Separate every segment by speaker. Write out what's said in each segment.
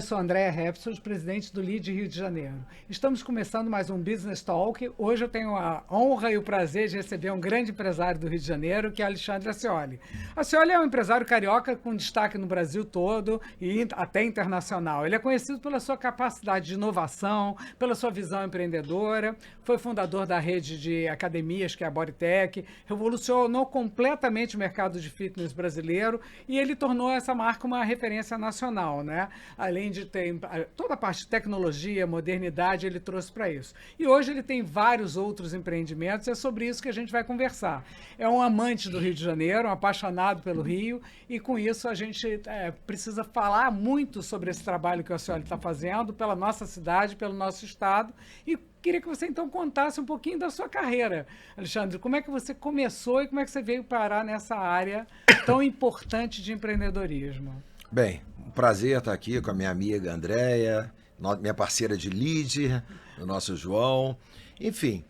Speaker 1: eu sou Andréa Repsos, presidente do LEAD Rio de Janeiro. Estamos começando mais um Business Talk. Hoje eu tenho a honra e o prazer de receber um grande empresário do Rio de Janeiro, que é Alexandre Ascioli. Ascioli é um empresário carioca com destaque no Brasil todo e até internacional. Ele é conhecido pela sua capacidade de inovação, pela sua visão empreendedora, foi fundador da rede de academias, que é a Bodytech, revolucionou completamente o mercado de fitness brasileiro e ele tornou essa marca uma referência nacional, né? Além de ter toda a parte de tecnologia, modernidade, ele trouxe para isso. E hoje ele tem vários outros empreendimentos, é sobre isso que a gente vai conversar. É um amante do Rio de Janeiro, um apaixonado pelo Rio, e com isso a gente precisa falar muito sobre esse trabalho que o Ascioli está fazendo pela nossa cidade, pelo nosso estado, e queria que você então contasse um pouquinho da sua carreira. Alexandre, como é que você começou e como é que você veio parar nessa área tão importante de empreendedorismo?
Speaker 2: Bem, um prazer estar aqui com a minha amiga Andréia, minha parceira de lead, o nosso João. Enfim,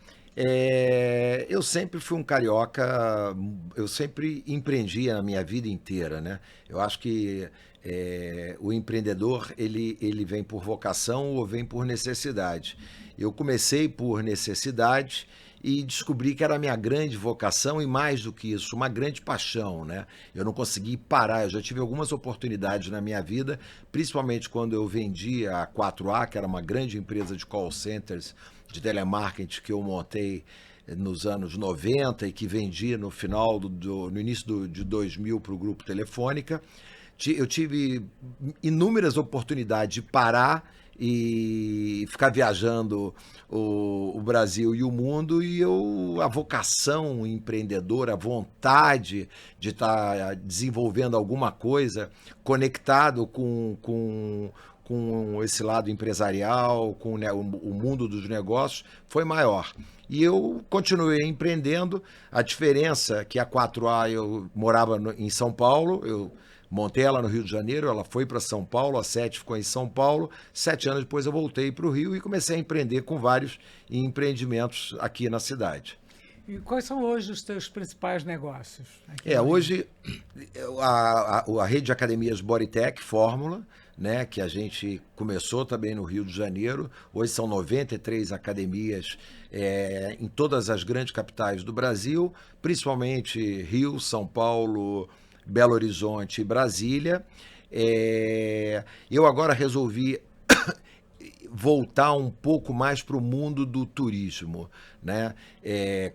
Speaker 2: eu sempre fui um carioca, eu sempre empreendia na minha vida inteira, né? Eu acho que o empreendedor, ele vem por vocação ou vem por necessidade. Eu comecei por necessidade e descobri que era a minha grande vocação e, mais do que isso, uma grande paixão, né? Eu não consegui parar, eu já tive algumas oportunidades na minha vida, principalmente quando eu vendi a 4A, que era uma grande empresa de call centers, de telemarketing que eu montei nos anos 90 e que vendi no final, no início de 2000 para o Grupo Telefônica. Eu tive inúmeras oportunidades de parar e ficar viajando o Brasil e o mundo, e a vocação empreendedora, a vontade de estar desenvolvendo alguma coisa conectado com esse lado empresarial, com o mundo dos negócios, foi maior. E eu continuei empreendendo. A diferença é que a 4A eu morava em São Paulo, eu montei ela no Rio de Janeiro, ela foi para São Paulo, a 7 ficou em São Paulo. 7 anos depois eu voltei para o Rio e comecei a empreender com vários empreendimentos aqui na cidade.
Speaker 1: E quais são hoje os teus principais negócios?
Speaker 2: Hoje a rede de academias Bodytech Fórmula, né, que a gente começou também no Rio de Janeiro. Hoje são 93 academias em todas as grandes capitais do Brasil, principalmente Rio, São Paulo, Belo Horizonte e Brasília. Eu agora resolvi voltar um pouco mais para o mundo do turismo, né?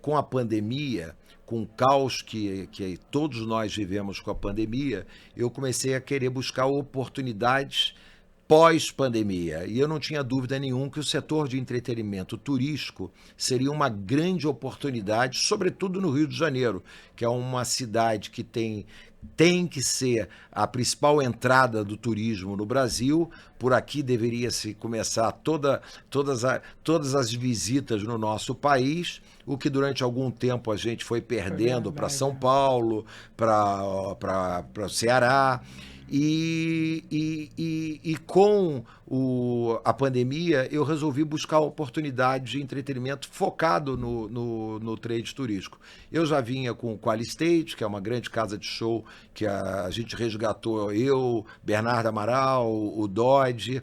Speaker 2: Com a pandemia, com o caos que todos nós vivemos com a pandemia, eu comecei a querer buscar oportunidades pós-pandemia. E eu não tinha dúvida nenhuma que o setor de entretenimento turístico seria uma grande oportunidade, sobretudo no Rio de Janeiro, que é uma cidade que tem que ser a principal entrada do turismo no Brasil. Por aqui deveria-se começar todas as visitas no nosso país, o que durante algum tempo a gente foi perdendo para São Paulo, para o Ceará. E com a pandemia eu resolvi buscar oportunidades de entretenimento focado no trade turístico. Eu já vinha com o Qualistate, que é uma grande casa de show que a gente resgatou, eu, Bernardo Amaral, o Dodge,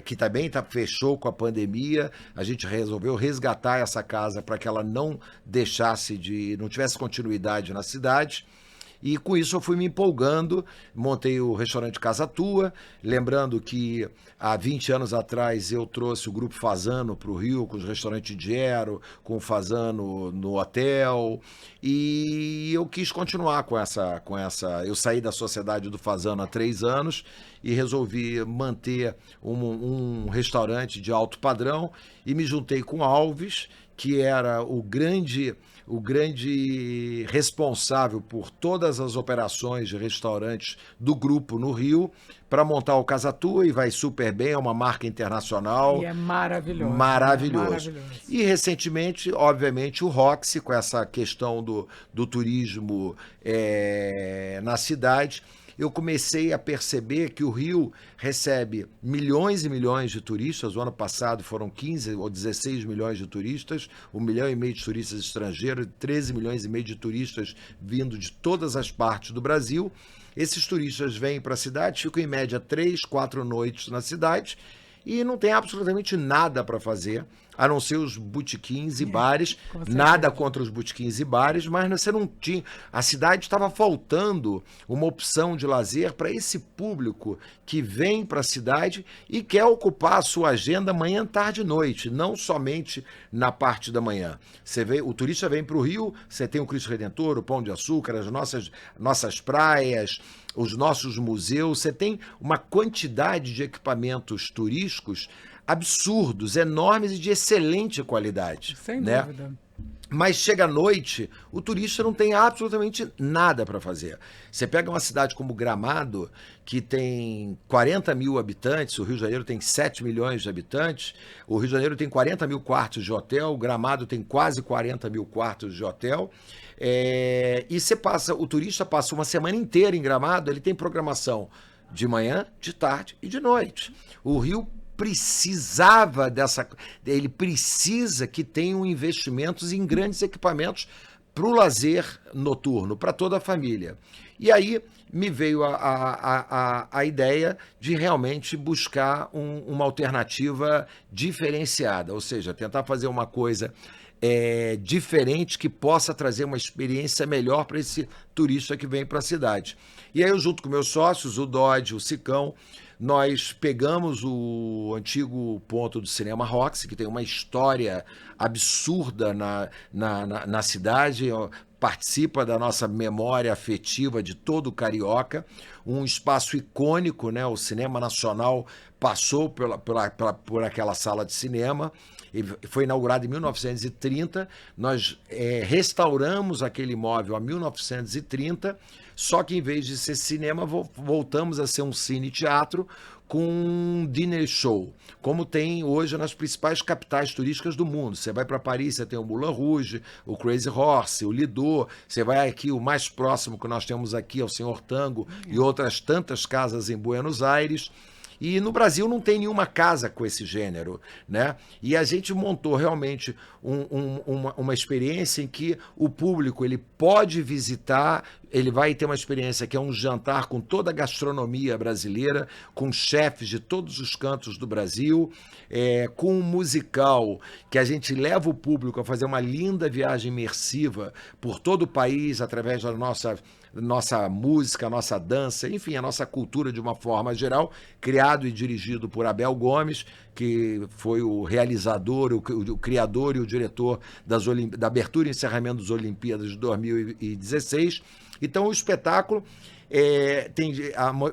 Speaker 2: que também fechou com a pandemia. A gente resolveu resgatar essa casa para que ela não tivesse continuidade na cidade. E com isso eu fui me empolgando, montei o restaurante Casa Tua, lembrando que há 20 anos atrás eu trouxe o Grupo Fasano para o Rio, com os restaurantes Gero, com o Fasano no hotel, e eu quis continuar com essa. Eu saí da sociedade do Fasano há 3 anos e resolvi manter um restaurante de alto padrão, e me juntei com Alves, que era o grande responsável por todas as operações de restaurantes do grupo no Rio, para montar o Casa Tua, e vai super bem, é uma marca internacional.
Speaker 1: E é maravilhoso.
Speaker 2: Maravilhoso. E recentemente, obviamente, o Roxy, com essa questão do turismo na cidade. eu comecei a perceber que o Rio recebe milhões e milhões de turistas. O ano passado foram 15 ou 16 milhões de turistas, 1,5 milhão de turistas estrangeiros, 13 milhões e meio de turistas vindo de todas as partes do Brasil. Esses turistas vêm para a cidade, ficam em média 3, 4 noites na cidade e não tem absolutamente nada para fazer, a não ser os botequins e bares. Nada contra os botequins e bares, mas você não tinha... A cidade estava faltando uma opção de lazer para esse público que vem para a cidade e quer ocupar a sua agenda manhã, tarde e noite, não somente na parte da manhã. Você vê, o turista vem para o Rio, você tem o Cristo Redentor, o Pão de Açúcar, as nossas praias, os nossos museus, você tem uma quantidade de equipamentos turísticos absurdos, enormes e de excelente qualidade.
Speaker 1: Sem
Speaker 2: né?
Speaker 1: dúvida.
Speaker 2: Mas chega à noite, o turista não tem absolutamente nada para fazer. Você pega uma cidade como Gramado, que tem 40 mil habitantes, o Rio de Janeiro tem 7 milhões de habitantes, o Rio de Janeiro tem 40 mil quartos de hotel, o Gramado tem quase 40 mil quartos de hotel. E o turista passa uma semana inteira em Gramado, ele tem programação de manhã, de tarde e de noite. O Rio ele precisa que tenham investimentos em grandes equipamentos para o lazer noturno, para toda a família. E aí me veio a ideia de realmente buscar uma alternativa diferenciada, ou seja, tentar fazer uma coisa diferente que possa trazer uma experiência melhor para esse turista que vem para a cidade. E aí eu, junto com meus sócios, o Dodge, o Sicão, nós pegamos o antigo ponto do Cinema Roxy, que tem uma história absurda na cidade, participa da nossa memória afetiva de todo o carioca, um espaço icônico, né? O Cinema Nacional passou por aquela sala de cinema, foi inaugurado em 1930, nós restauramos aquele imóvel em 1930, só que em vez de ser cinema, voltamos a ser um cine-teatro com um dinner show, como tem hoje nas principais capitais turísticas do mundo. Você vai para Paris, você tem o Moulin Rouge, o Crazy Horse, o Lido, você vai aqui, o mais próximo que nós temos aqui é o Senhor Tango e outras tantas casas em Buenos Aires. E no Brasil não tem nenhuma casa com esse gênero, né? E a gente montou realmente uma experiência em que o público ele pode visitar, ele vai ter uma experiência que é um jantar com toda a gastronomia brasileira, com chefes de todos os cantos do Brasil, com um musical que a gente leva o público a fazer uma linda viagem imersiva por todo o país através da nossa música, nossa dança, enfim, a nossa cultura de uma forma geral, criado e dirigido por Abel Gomes, que foi o realizador, o criador e o diretor da abertura e encerramento das Olimpíadas de 2016. Então o espetáculo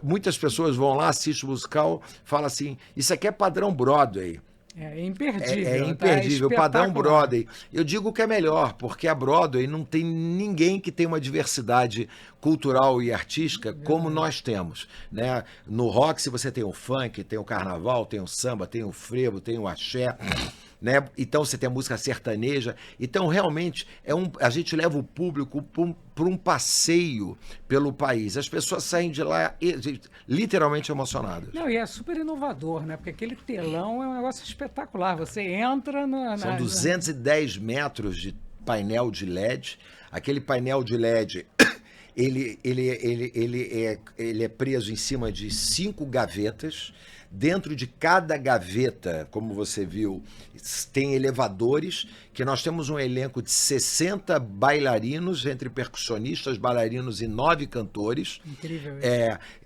Speaker 2: muitas pessoas vão lá, assistem o musical, falam assim, isso aqui é padrão Broadway.
Speaker 1: É imperdível.
Speaker 2: É imperdível, padrão Broadway. Eu digo que é melhor, porque a Broadway não tem ninguém que tenha uma diversidade cultural e artística como nós temos, né? No Roxy você tem o funk, tem o carnaval, tem o samba, tem o frevo, tem o axé, né? Então você tem a música sertaneja. Então realmente a gente leva o público para um passeio pelo país. As pessoas saem de lá literalmente emocionadas.
Speaker 1: Não, e é super inovador, né? Porque aquele telão é um negócio espetacular. Você entra
Speaker 2: São 210 metros de painel de LED. Aquele painel de LED ele é preso em cima de 5 gavetas. Dentro de cada gaveta, como você viu, tem elevadores, que nós temos um elenco de 60 bailarinos, entre percussionistas, bailarinos e 9 cantores.
Speaker 1: Incrível.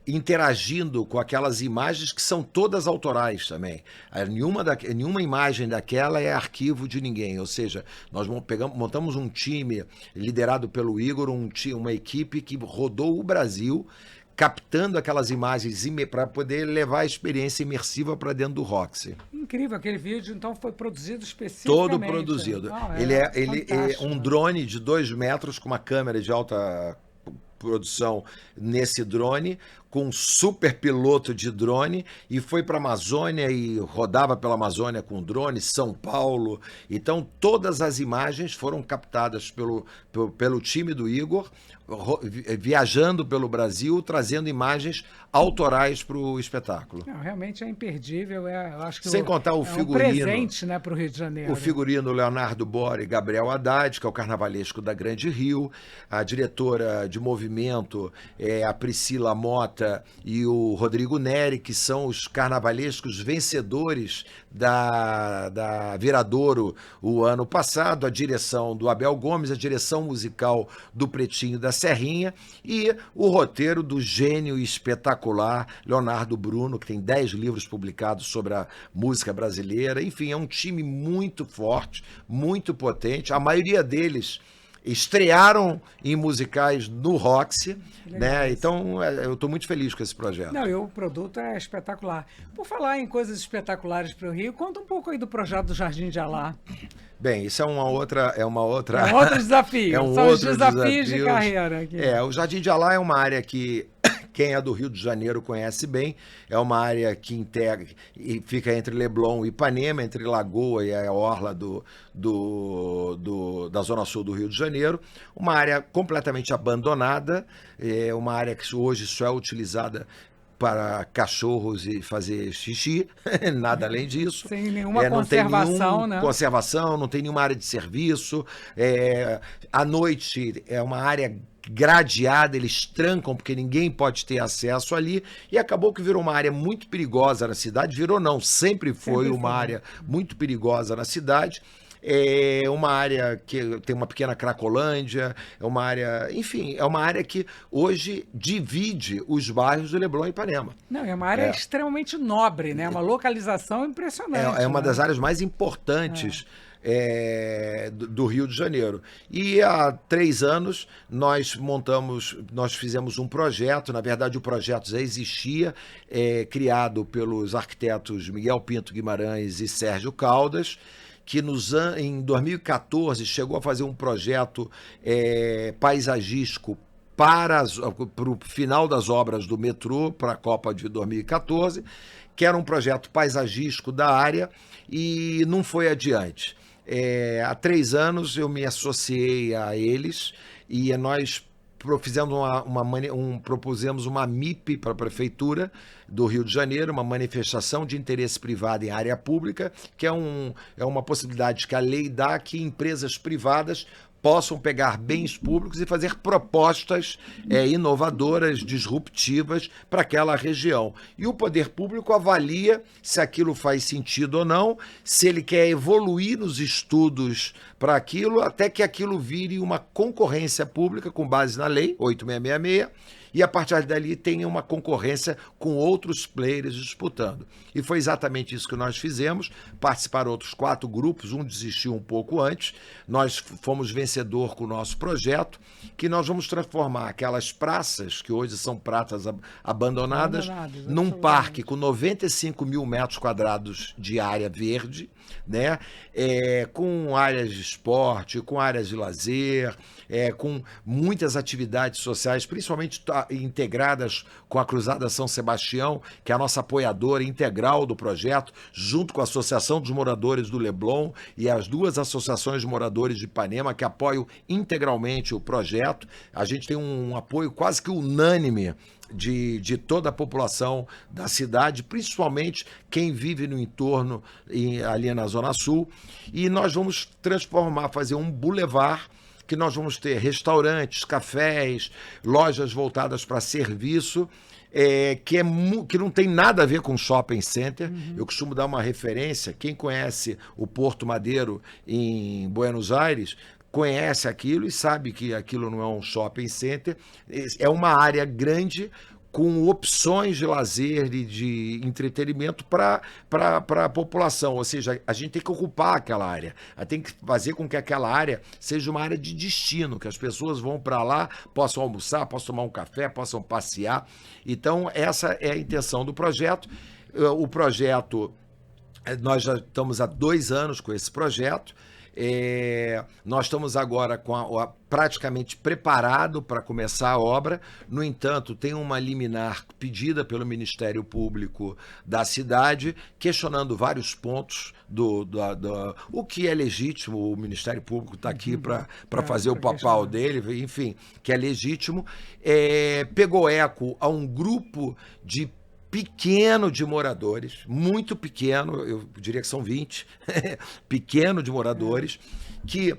Speaker 2: Interagindo com aquelas imagens que são todas autorais também. Nenhuma imagem daquela é arquivo de ninguém, ou seja, nós montamos um time liderado pelo Igor, uma equipe que rodou o Brasil, captando aquelas imagens para poder levar a experiência imersiva para dentro do Roxy.
Speaker 1: Incrível, aquele vídeo então foi produzido especificamente.
Speaker 2: Todo produzido. Ele é um drone de 2 metros com uma câmera de alta produção nesse drone, com um super piloto de drone e foi para a Amazônia e rodava pela Amazônia com drone, São Paulo. Então, todas as imagens foram captadas pelo time do Igor, viajando pelo Brasil, trazendo imagens autorais para o espetáculo.
Speaker 1: Não, realmente é imperdível. Eu acho que
Speaker 2: sem contar o figurino.
Speaker 1: É um presente, né, para o Rio de Janeiro.
Speaker 2: O figurino Leonardo Bora e Gabriel Haddad, que é o carnavalesco da Grande Rio. A diretora de movimento é a Priscila Mota e o Rodrigo Neri, que são os carnavalescos vencedores da Viradouro o ano passado. A direção do Abel Gomes, a direção musical do Pretinho da Serrinha e o roteiro do gênio espetacular Leonardo Bruno, que tem 10 livros publicados sobre a música brasileira. Enfim, é um time muito forte, muito potente. A maioria deles estrearam em musicais no Roxy, né? Então eu estou muito feliz com esse projeto.
Speaker 1: Não, e o produto é espetacular. Por falar em coisas espetaculares para o Rio, conta um pouco aí do projeto do Jardim de Alá.
Speaker 2: Bem, isso é um outro
Speaker 1: desafio. São os desafios de carreira aqui.
Speaker 2: O Jardim de Alá é uma área que quem é do Rio de Janeiro conhece bem. É uma área que integra e fica entre Leblon e Ipanema, entre Lagoa e a orla da Zona Sul do Rio de Janeiro. Uma área completamente abandonada, uma área que hoje só é utilizada para cachorros e fazer xixi, nada além disso.
Speaker 1: Sem nenhuma conservação, né?
Speaker 2: Conservação, não tem nenhuma área de serviço. À noite é uma área gradeada, eles trancam porque ninguém pode ter acesso ali, e acabou que virou uma área muito perigosa na cidade. Virou não, sempre foi uma área muito perigosa na cidade. É uma área que tem uma pequena Cracolândia, é uma área, enfim, é uma área que hoje divide os bairros do Leblon e Ipanema.
Speaker 1: Não, é uma área extremamente nobre, né? Uma localização impressionante.
Speaker 2: É uma das áreas mais importantes do Rio de Janeiro. E há 3 anos nós fizemos um projeto, na verdade o projeto já existia, criado pelos arquitetos Miguel Pinto Guimarães e Sérgio Caldas, que em 2014 chegou a fazer um projeto paisagístico para o final das obras do metrô, para a Copa de 2014, que era um projeto paisagístico da área e não foi adiante. Há 3 anos eu me associei a eles e nós propusemos uma MIP para a Prefeitura do Rio de Janeiro, uma manifestação de interesse privado em área pública, que é uma possibilidade que a lei dá que empresas privadas possam pegar bens públicos e fazer propostas inovadoras, disruptivas para aquela região. E o poder público avalia se aquilo faz sentido ou não, se ele quer evoluir nos estudos para aquilo, até que aquilo vire uma concorrência pública com base na lei 8666, e a partir dali tem uma concorrência com outros players disputando. E foi exatamente isso que nós fizemos. Participaram outros 4 grupos, um desistiu um pouco antes. Nós fomos vencedor com o nosso projeto, que nós vamos transformar aquelas praças, que hoje são praças abandonadas num parque com 95 mil metros quadrados de área verde, né? Com áreas de esporte, com áreas de lazer, com muitas atividades sociais, principalmente integradas com a Cruzada São Sebastião, que é a nossa apoiadora integral do projeto, junto com a Associação dos Moradores do Leblon e as 2 associações de moradores de Ipanema, que apoiam integralmente o projeto. A gente tem um apoio quase que unânime de toda a população da cidade, principalmente quem vive no entorno ali na Zona Sul. E nós vamos fazer um bulevar, que nós vamos ter restaurantes, cafés, lojas voltadas para serviço, que não tem nada a ver com shopping center. Eu costumo dar uma referência, quem conhece o Porto Madeiro em Buenos Aires conhece aquilo e sabe que aquilo não é um shopping center, é uma área grande com opções de lazer e de entretenimento para a população. Ou seja, a gente tem que ocupar aquela área, tem que fazer com que aquela área seja uma área de destino, que as pessoas vão para lá, possam almoçar, possam tomar um café, possam passear. Então, essa é a intenção do projeto. O projeto, nós já estamos há 2 anos com esse projeto. Nós estamos agora praticamente preparado para começar a obra. No entanto, tem uma liminar pedida pelo Ministério Público da cidade, questionando vários pontos o que é legítimo. O Ministério Público está aqui para fazer o papel dele, enfim, que é legítimo. Pegou eco a um grupo pequeno de moradores, muito pequeno, eu diria que são 20, pequeno de moradores, que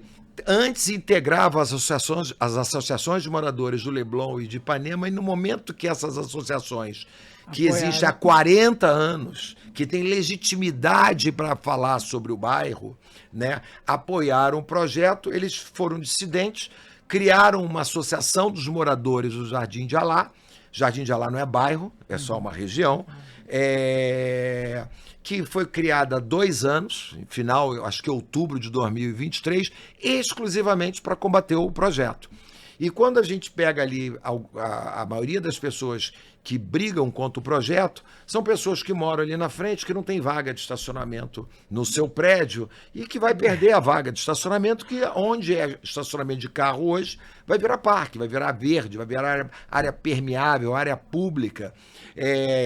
Speaker 2: antes integrava as associações de moradores do Leblon e de Ipanema, e no momento que essas associações, que existem há 40 anos, que têm legitimidade para falar sobre o bairro, né, apoiaram o projeto. Eles foram dissidentes, criaram uma associação dos moradores do Jardim de Alá. Jardim de Alá não é bairro, é só uma região, que foi criada há 2 anos, em final, acho que outubro de 2023, exclusivamente para combater o projeto. E quando a gente pega ali a maioria das pessoas que brigam contra o projeto, são pessoas que moram ali na frente, que não tem vaga de estacionamento no seu prédio e que vai perder a vaga de estacionamento, que onde é estacionamento de carro hoje, vai virar parque, vai virar verde, vai virar área permeável, área pública.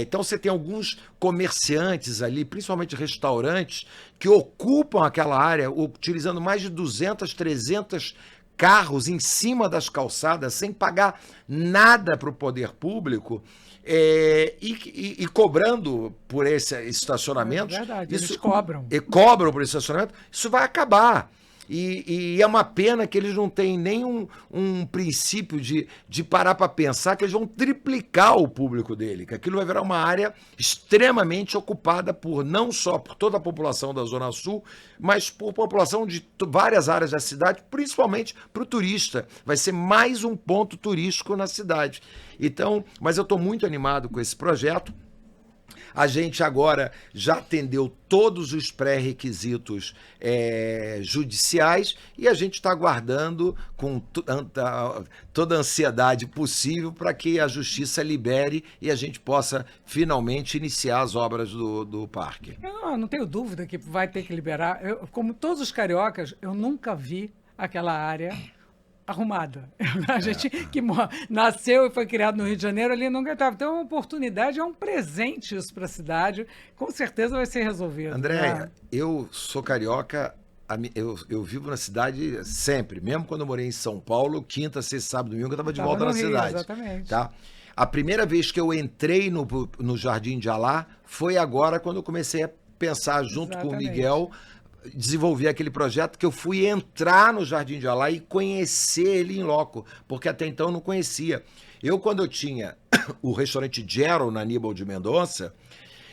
Speaker 2: Então você tem alguns comerciantes ali, principalmente restaurantes, que ocupam aquela área utilizando mais de 200, 300 carros em cima das calçadas, sem pagar nada para o poder público, e cobrando por esse estacionamento.
Speaker 1: É verdade, eles cobram.
Speaker 2: E cobram por esse estacionamento. Isso vai acabar. E é uma pena que eles não têm nem um princípio de parar para pensar que eles vão triplicar o público dele, que aquilo vai virar uma área extremamente ocupada não só por toda a população da Zona Sul, mas por população de várias áreas da cidade, principalmente para o turista. Vai ser mais um ponto turístico na cidade. Então, mas eu estou muito animado com esse projeto. A gente agora já atendeu todos os pré-requisitos judiciais e a gente está aguardando com toda a ansiedade possível para que a justiça libere e a gente possa finalmente iniciar as obras do parque.
Speaker 1: Eu não tenho dúvida que vai ter que liberar. Como todos os cariocas, eu nunca vi aquela área arrumada. A gente que nasceu e foi criado no Rio de Janeiro ali nunca estava. Então é uma oportunidade, é um presente isso para a cidade. Com certeza vai ser resolvido.
Speaker 2: Andréia, eu sou carioca, eu vivo na cidade sempre. Mesmo quando eu morei em São Paulo, quinta, sexta, sábado, domingo, eu estava de volta na cidade.
Speaker 1: Exatamente.
Speaker 2: Tá? A primeira vez que eu entrei no Jardim de Alá foi agora, quando eu comecei a pensar junto com o Miguel, desenvolver aquele projeto, que eu fui entrar no Jardim de Alá e conhecer ele em loco, porque até então eu não conhecia. Quando eu tinha o restaurante Gero na Aníbal de Mendonça,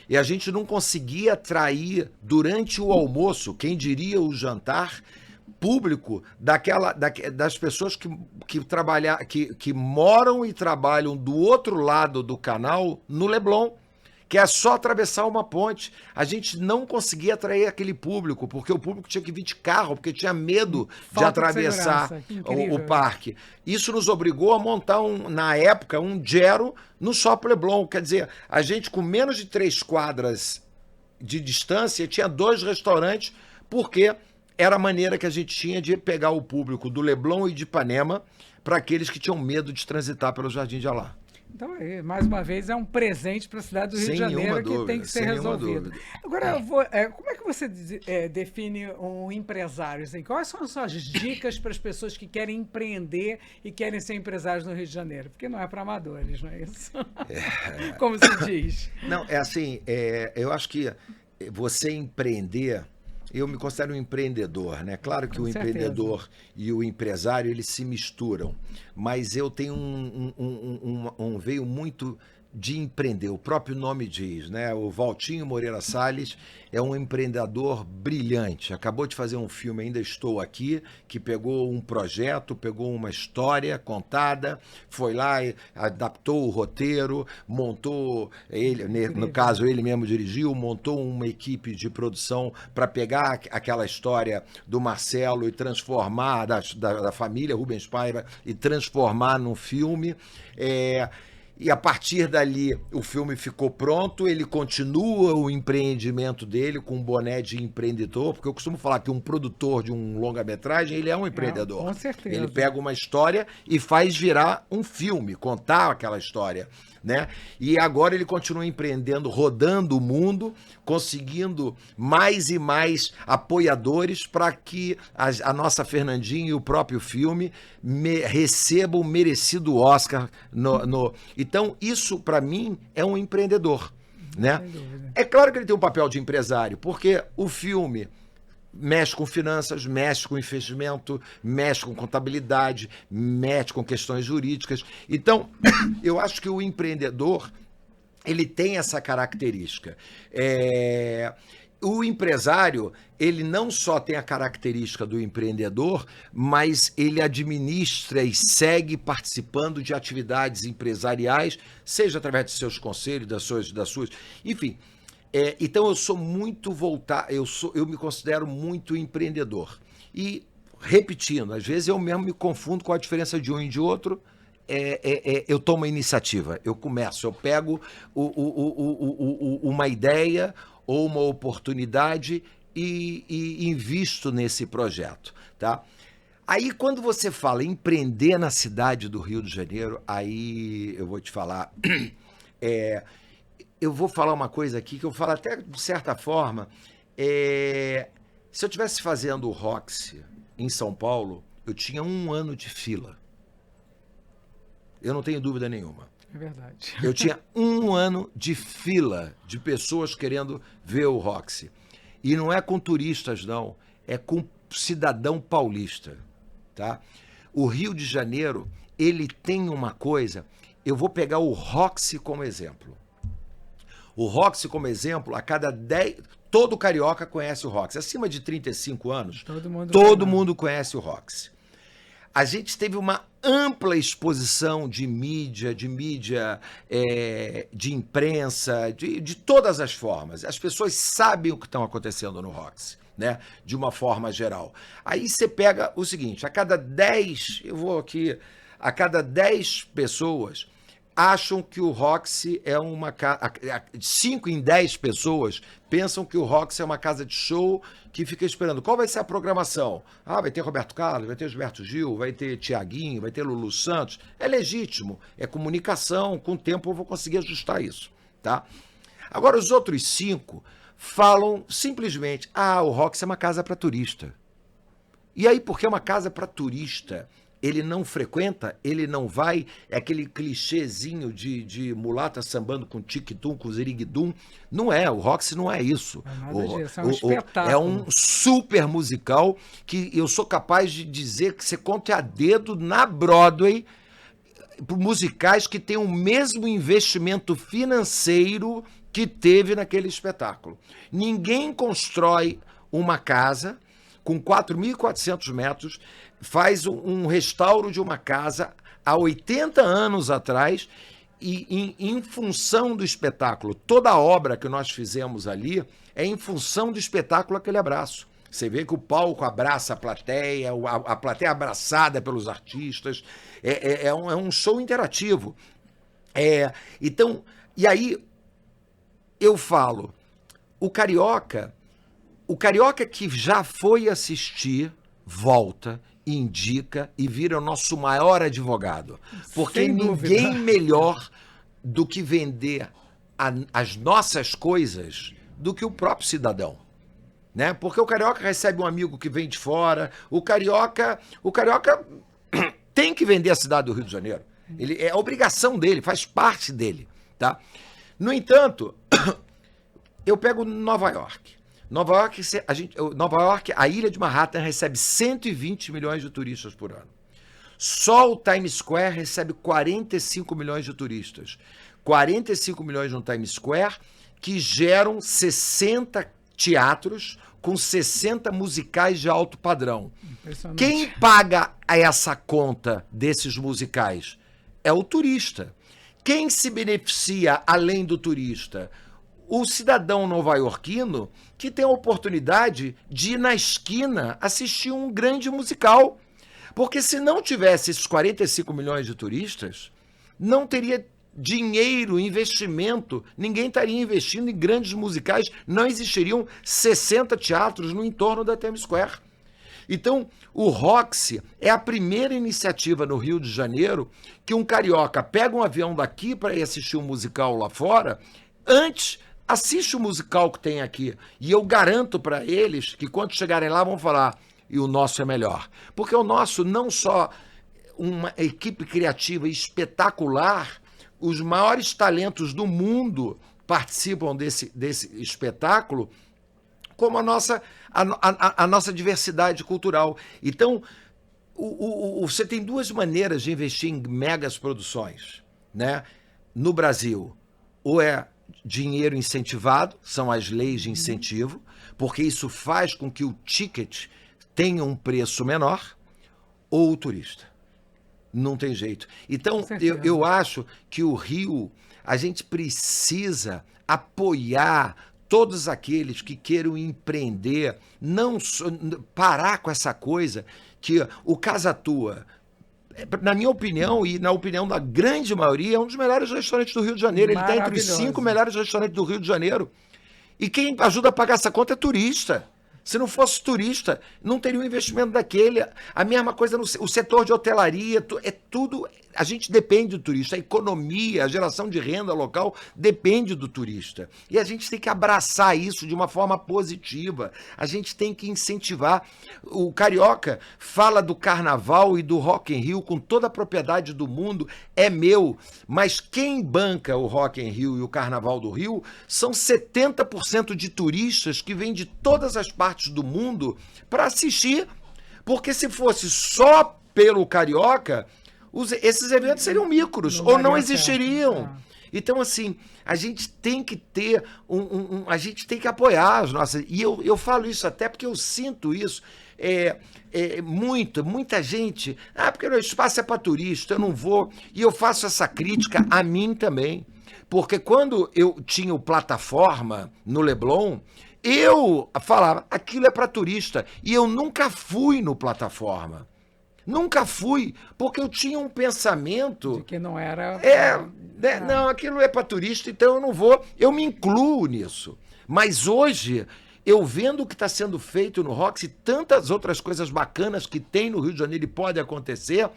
Speaker 2: e a gente não conseguia atrair durante o almoço, quem diria o jantar, público das pessoas que moram e trabalham do outro lado do canal, no Leblon, que é só atravessar uma ponte. A gente não conseguia atrair aquele público, porque o público tinha que vir de carro, porque tinha medo de atravessar o parque. Isso nos obrigou a montar, na época, um Gero no Shopping Leblon. Quer dizer, a gente, com menos de 3 quadras de distância, tinha 2 restaurantes, porque era a maneira que a gente tinha de pegar o público do Leblon e de Ipanema para aqueles que tinham medo de transitar pelo Jardim de Alá.
Speaker 1: Então, mais uma vez, é um presente para a cidade do Rio de Janeiro que tem que ser resolvido. Agora, como é que você define um empresário? Assim? Quais são as suas dicas para as pessoas que querem empreender e querem ser empresários no Rio de Janeiro? Porque não é para amadores, não é isso? Como se diz.
Speaker 2: Não, eu acho que você empreender... Eu me considero um empreendedor, né? Claro que o empreendedor e o empresário, eles se misturam, mas eu tenho um veio muito de empreender, o próprio nome diz, né? O Valtinho Moreira Salles é um empreendedor brilhante, acabou de fazer um filme, Ainda Estou Aqui, que pegou um projeto, pegou uma história contada, foi lá e adaptou o roteiro, montou, no caso ele mesmo dirigiu, montou uma equipe de produção para pegar aquela história do Marcelo e transformar, da família Rubens Paiva, e transformar num filme. E a partir dali o filme ficou pronto, ele continua o empreendimento dele com um boné de empreendedor, porque eu costumo falar que um produtor de um longa-metragem, ele é um empreendedor.
Speaker 1: Com certeza.
Speaker 2: Ele pega uma história e faz virar um filme, contar aquela história, né? E agora ele continua empreendendo, rodando o mundo, conseguindo mais e mais apoiadores para que a nossa Fernandinha e o próprio filme recebam o merecido Oscar. Então, isso para mim é um empreendedor, né? É claro que ele tem um papel de empresário, porque o filme mexe com finanças, mexe com investimento, mexe com contabilidade, mexe com questões jurídicas. Então, eu acho que o empreendedor, ele tem essa característica. O empresário, ele não só tem a característica do empreendedor, mas ele administra e segue participando de atividades empresariais, seja através de seus conselhos, das suas, enfim. Então eu sou muito voltado, eu me considero muito empreendedor. E, repetindo, às vezes eu mesmo me confundo com a diferença de um e de outro. Eu tomo a iniciativa, eu começo, eu pego uma ideia ou uma oportunidade e invisto nesse projeto, tá? Aí, quando você fala empreender na cidade do Rio de Janeiro, aí eu vou te falar... Eu vou falar uma coisa aqui que eu falo até de certa forma. Se eu estivesse fazendo o Roxy em São Paulo, eu tinha 1 ano de fila. Eu não tenho dúvida nenhuma.
Speaker 1: É verdade.
Speaker 2: Eu tinha 1 ano de fila de pessoas querendo ver o Roxy. E não é com turistas, não. É com cidadão paulista. Tá? O Rio de Janeiro, ele tem uma coisa... Eu vou pegar o Roxy como exemplo. O Roxy, como exemplo, a cada 10... Todo carioca conhece o Roxy. Acima de 35 anos, todo mundo conhece o Roxy. A gente teve uma ampla exposição de mídia, de imprensa, de todas as formas. As pessoas sabem o que está acontecendo no Roxy, né? De uma forma geral. Aí você pega o seguinte, a cada 10 pessoas... acham que o Roxy é uma casa... 5 em 10 pessoas pensam que o Roxy é uma casa de show que fica esperando. Qual vai ser a programação? Vai ter Roberto Carlos, vai ter Gilberto Gil, vai ter Tiaguinho, vai ter Lulu Santos. É legítimo, é comunicação, com o tempo eu vou conseguir ajustar isso, tá? Agora, os outros 5 falam simplesmente, o Roxy é uma casa para turista. E aí, porque é uma casa para turista... Ele não frequenta, ele não vai, é aquele clichêzinho de mulata sambando com tic-tum, com ziriguidum. Não é, o Roxy não é isso.
Speaker 1: Disso, é um espetáculo.
Speaker 2: É um super musical que eu sou capaz de dizer que você conta a dedo na Broadway, musicais que têm o mesmo investimento financeiro que teve naquele espetáculo. Ninguém constrói uma casa com 4.400 metros, faz um restauro de uma casa há 80 anos atrás e em função do espetáculo. Toda a obra que nós fizemos ali é em função do espetáculo Aquele Abraço. Você vê que o palco abraça a plateia é abraçada pelos artistas, é um show interativo. Então, e aí eu falo, o carioca que já foi assistir, volta, indica e vira o nosso maior advogado. Porque ninguém melhor do que vender as nossas coisas do que o próprio cidadão. Né? Porque o carioca recebe um amigo que vem de fora, o carioca tem que vender a cidade do Rio de Janeiro. É obrigação dele, faz parte dele. Tá? No entanto, eu pego Nova York. Nova York, a ilha de Manhattan recebe 120 milhões de turistas por ano. Só o Times Square recebe 45 milhões de turistas. 45 milhões no Times Square, que geram 60 teatros com 60 musicais de alto padrão. Quem paga essa conta desses musicais? É o turista. Quem se beneficia além do turista? O cidadão nova-iorquino que tem a oportunidade de ir na esquina assistir um grande musical. Porque se não tivesse esses 45 milhões de turistas, não teria dinheiro, investimento, ninguém estaria investindo em grandes musicais, não existiriam 60 teatros no entorno da Times Square. Então, o Roxy é a primeira iniciativa no Rio de Janeiro que um carioca pega um avião daqui para ir assistir um musical lá fora, antes assiste o musical que tem aqui. E eu garanto para eles que quando chegarem lá vão falar, e o nosso é melhor. Porque o nosso não só uma equipe criativa espetacular, os maiores talentos do mundo participam desse espetáculo, como a nossa diversidade cultural. Então, você tem duas maneiras de investir em megas produções, né? No Brasil, ou é dinheiro incentivado, são as leis de incentivo, porque isso faz com que o ticket tenha um preço menor, ou o turista. Não tem jeito. Então, eu acho que o Rio, a gente precisa apoiar todos aqueles que queiram empreender, não parar com essa coisa que o Casa Tua, na minha opinião e na opinião da grande maioria, é um dos melhores restaurantes do Rio de Janeiro. Ele está entre os 5 melhores restaurantes do Rio de Janeiro. E quem ajuda a pagar essa conta é turista. Se não fosse turista, não teria um investimento daquele. A mesma coisa no setor de hotelaria, é tudo. A gente depende do turista. A economia, a geração de renda local depende do turista. E a gente tem que abraçar isso de uma forma positiva. A gente tem que incentivar. O carioca fala do carnaval e do Rock in Rio com toda a propriedade do mundo. É meu. Mas quem banca o Rock in Rio e o Carnaval do Rio são 70% de turistas que vêm de todas as partes do mundo para assistir. Porque se fosse só pelo carioca, esses eventos seriam micros, ou não existiriam. Então, assim, a gente tem que ter a gente tem que apoiar as nossas. E eu falo isso até porque eu sinto isso. Muita gente. Porque o espaço é para turista, eu não vou. E eu faço essa crítica a mim também. Porque quando eu tinha o Plataforma no Leblon, eu falava, aquilo é para turista. E eu nunca fui no Plataforma. Nunca fui, porque eu tinha um pensamento...
Speaker 1: De que não era...
Speaker 2: Não, aquilo é para turista, então eu não vou... Eu me incluo nisso. Mas hoje, eu vendo o que está sendo feito no Roxy e tantas outras coisas bacanas que tem no Rio de Janeiro e pode acontecer,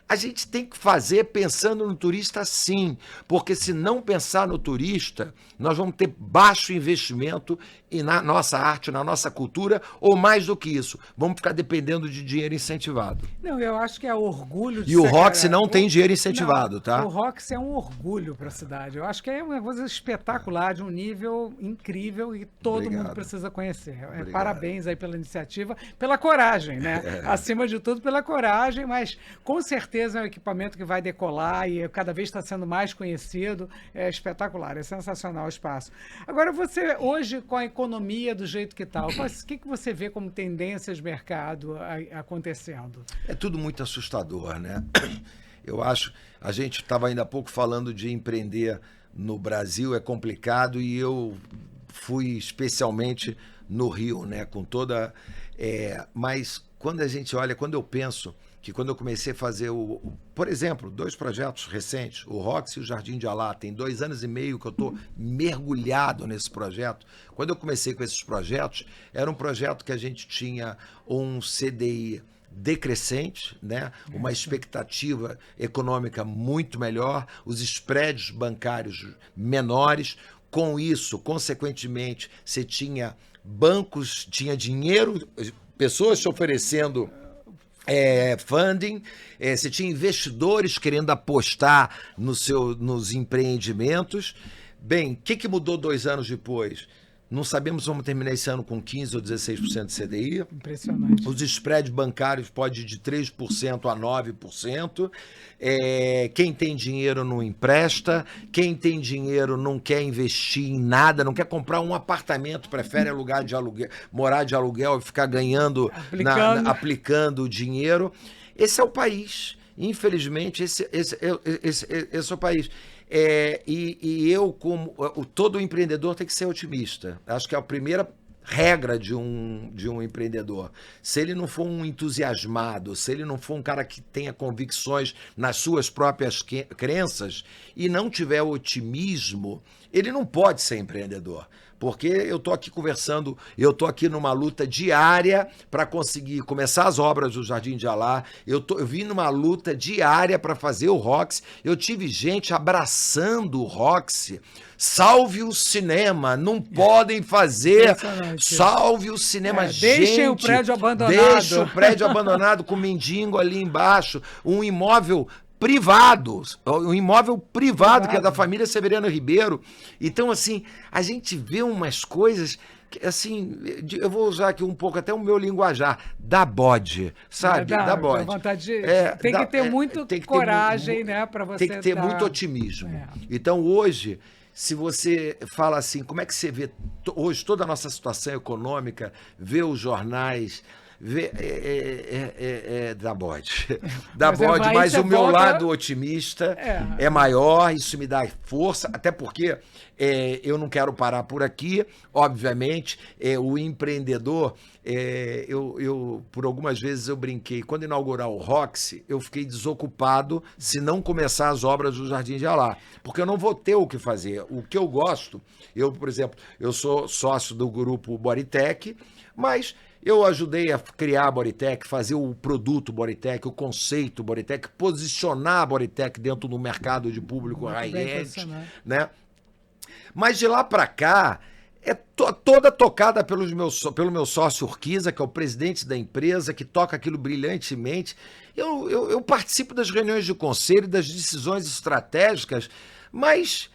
Speaker 2: a gente tem que fazer pensando no turista sim, porque se não pensar no turista, nós vamos ter baixo investimento na nossa arte, na nossa cultura, ou mais do que isso, vamos ficar dependendo de dinheiro incentivado.
Speaker 1: Não, eu acho que é orgulho de
Speaker 2: E o Roxy não tem dinheiro incentivado,
Speaker 1: não,
Speaker 2: tá?
Speaker 1: O Roxy é um orgulho para a cidade. Eu acho que é uma coisa espetacular, de um nível incrível e todo mundo precisa conhecer. Parabéns aí pela iniciativa, pela coragem, né? Acima de tudo, pela coragem, mas com certeza é um equipamento que vai decolar e cada vez está sendo mais conhecido. É espetacular, é sensacional o espaço. Agora, você hoje, com a economia do jeito que está, o que você vê como tendências de mercado acontecendo?
Speaker 2: É tudo muito assustador, né? Eu acho, a gente estava ainda há pouco falando de empreender no Brasil, é complicado, e eu fui especialmente no Rio, né? Com toda... mas quando a gente olha, quando eu penso que quando eu comecei a fazer por exemplo, 2 projetos recentes, o Roxy e o Jardim de Alá, tem 2 anos e meio que eu estou mergulhado nesse projeto. Quando eu comecei com esses projetos, era um projeto que a gente tinha um CDI decrescente, né? Uma expectativa econômica muito melhor, os spreads bancários menores. Com isso, consequentemente, você tinha bancos, tinha dinheiro, pessoas te oferecendo funding, você tinha investidores querendo apostar nos empreendimentos. Bem, o que mudou 2 anos depois? Não sabemos se vamos terminar esse ano com 15% ou 16% de CDI.
Speaker 1: Impressionante.
Speaker 2: Os spreads bancários podem ir de 3% a 9%. Quem tem dinheiro não empresta. Quem tem dinheiro não quer investir em nada, não quer comprar um apartamento, prefere alugar de aluguel, morar de aluguel e ficar ganhando, aplicando dinheiro. Esse é o país. Infelizmente, esse é o país. E eu, como todo empreendedor, tem que ser otimista. Acho que a primeira regra de um empreendedor. Se ele não for um entusiasmado, se ele não for um cara que tenha convicções nas suas próprias crenças e não tiver otimismo, ele não pode ser empreendedor. Porque eu estou aqui conversando, eu estou aqui numa luta diária para conseguir começar as obras do Jardim de Alá, eu vim numa luta diária para fazer o Roxy, eu tive gente abraçando o Roxy, salve o cinema, não podem fazer, salve o cinema, gente.
Speaker 1: Deixem o prédio abandonado.
Speaker 2: Deixa o prédio abandonado com o mendigo ali embaixo, um imóvel privado, um imóvel privado, que é da família Severiano Ribeiro. Então, assim, a gente vê umas coisas que, assim, eu vou usar aqui um pouco até o meu linguajar, dá bode, sabe? Dá bode.
Speaker 1: Tem que ter muito coragem, né, para você.
Speaker 2: Tem que ter muito otimismo. Então, hoje, se você fala assim, como é que você vê hoje toda a nossa situação econômica, vê os jornais, dá bode. Dá bode, mas o meu lado otimista é maior, isso me dá força, até porque eu não quero parar por aqui, obviamente, o empreendedor, por algumas vezes eu brinquei, quando inaugurar o Roxy, eu fiquei desocupado se não começar as obras do Jardim de Alá, porque eu não vou ter o que fazer. O que eu gosto, por exemplo, eu sou sócio do grupo Bodytech, mas eu ajudei a criar a Bodytech, fazer o produto Bodytech, o conceito Bodytech, posicionar a Bodytech dentro do mercado de público high-end, né? Mas de lá para cá, toda tocada pelo meu sócio Urquiza, que é o presidente da empresa, que toca aquilo brilhantemente. Eu participo das reuniões de conselho, das decisões estratégicas, mas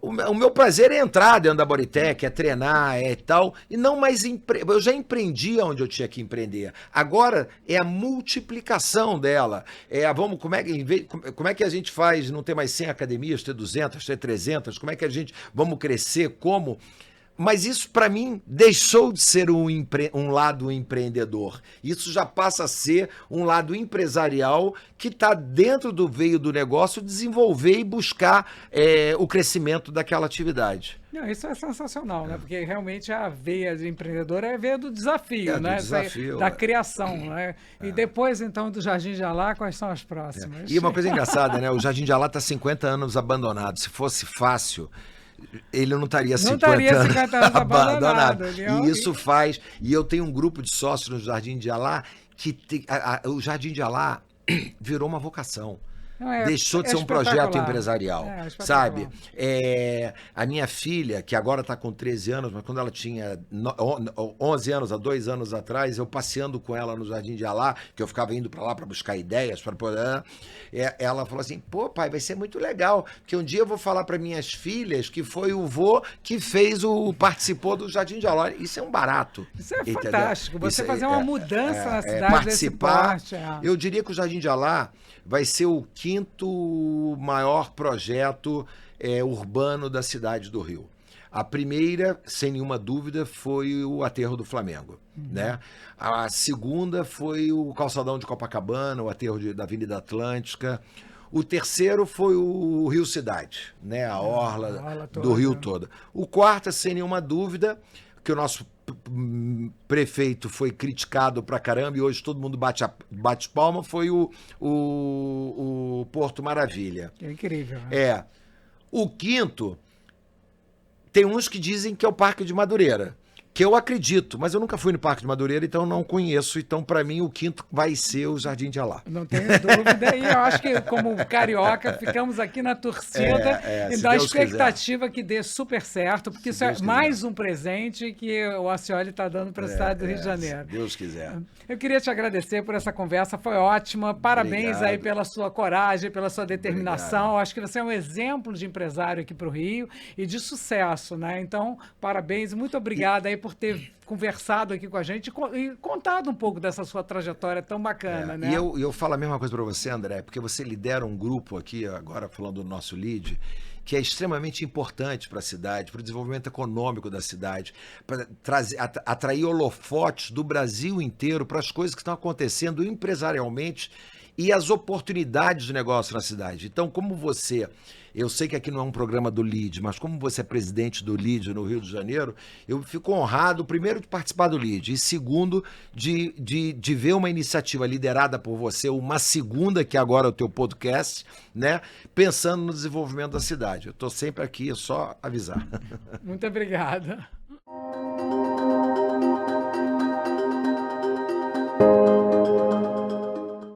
Speaker 2: o meu prazer é entrar dentro da Bodytech, é treinar, é tal, e não mais eu já empreendi onde eu tinha que empreender. Agora é a multiplicação dela. Como é que a gente faz não ter mais 100 academias, ter 200, ter 300? Como é que vamos crescer? Como? Mas isso, para mim, deixou de ser um lado empreendedor. Isso já passa a ser um lado empresarial que está dentro do veio do negócio desenvolver e buscar o crescimento daquela atividade.
Speaker 1: Não, isso é sensacional, né? Porque realmente a veia de empreendedor é a veia do desafio, né?
Speaker 2: Do desafio,
Speaker 1: da criação, né? E depois, então, do Jardim de Alá, quais são as próximas?
Speaker 2: E uma coisa engraçada, né? O Jardim de Alá está 50 anos abandonado. Se fosse fácil, ele não estaria 50 anos abandonado. E isso faz... E eu tenho um grupo de sócios no Jardim de Alá que o Jardim de Alá virou uma vocação. Deixou de ser um projeto empresarial, sabe? A minha filha, que agora está com 13 anos, mas quando ela tinha 11 anos, há 2 anos atrás, eu passeando com ela no Jardim de Alá, que eu ficava indo para lá para buscar ideias, para poder... ela falou assim, pô, pai, vai ser muito legal, porque um dia eu vou falar para minhas filhas que foi o vô que participou do Jardim de Alá. Isso é um barato.
Speaker 1: Isso é fantástico, você fazer uma mudança na cidade,
Speaker 2: participar. Eu diria que o Jardim de Alá vai ser o 5º maior projeto urbano da cidade do Rio. A primeira, sem nenhuma dúvida, foi o Aterro do Flamengo, né? A segunda foi o Calçadão de Copacabana, o Aterro da Avenida Atlântica. O terceiro foi o Rio Cidade, né? A orla do Rio toda. O quarto, sem nenhuma dúvida, que o nosso prefeito foi criticado pra caramba e hoje todo mundo bate palma, foi o Porto Maravilha.
Speaker 1: É incrível. Né?
Speaker 2: O quinto, tem uns que dizem que é o Parque de Madureira, que eu acredito, mas eu nunca fui no Parque de Madureira, então não conheço. Então, para mim, o quinto vai ser o Jardim de Alá.
Speaker 1: Não tenho dúvida. E eu acho que, como carioca, ficamos aqui na torcida e na expectativa que dê super certo, porque isso é mais um presente que o Acioli está dando para a cidade do Rio de Janeiro.
Speaker 2: Se Deus quiser.
Speaker 1: Eu queria te agradecer por essa conversa, foi ótima. Parabéns aí pela sua coragem, pela sua determinação. Acho que você é um exemplo de empresário aqui para o Rio e de sucesso, né? Então, parabéns, muito obrigado aí por ter conversado aqui com a gente e contado um pouco dessa sua trajetória tão bacana, né?
Speaker 2: E eu falo a mesma coisa para você, André, porque você lidera um grupo aqui, agora falando do nosso lead, que é extremamente importante para a cidade, para o desenvolvimento econômico da cidade, para atrair holofotes do Brasil inteiro para as coisas que estão acontecendo empresarialmente e as oportunidades de negócio na cidade. Então, como você... Eu sei que aqui não é um programa do LEAD, mas como você é presidente do LEAD no Rio de Janeiro, eu fico honrado, primeiro, de participar do LEAD e, segundo, de ver uma iniciativa liderada por você, uma segunda, que agora é o teu podcast, né, pensando no desenvolvimento da cidade. Eu estou sempre aqui, é só avisar.
Speaker 1: Muito obrigada.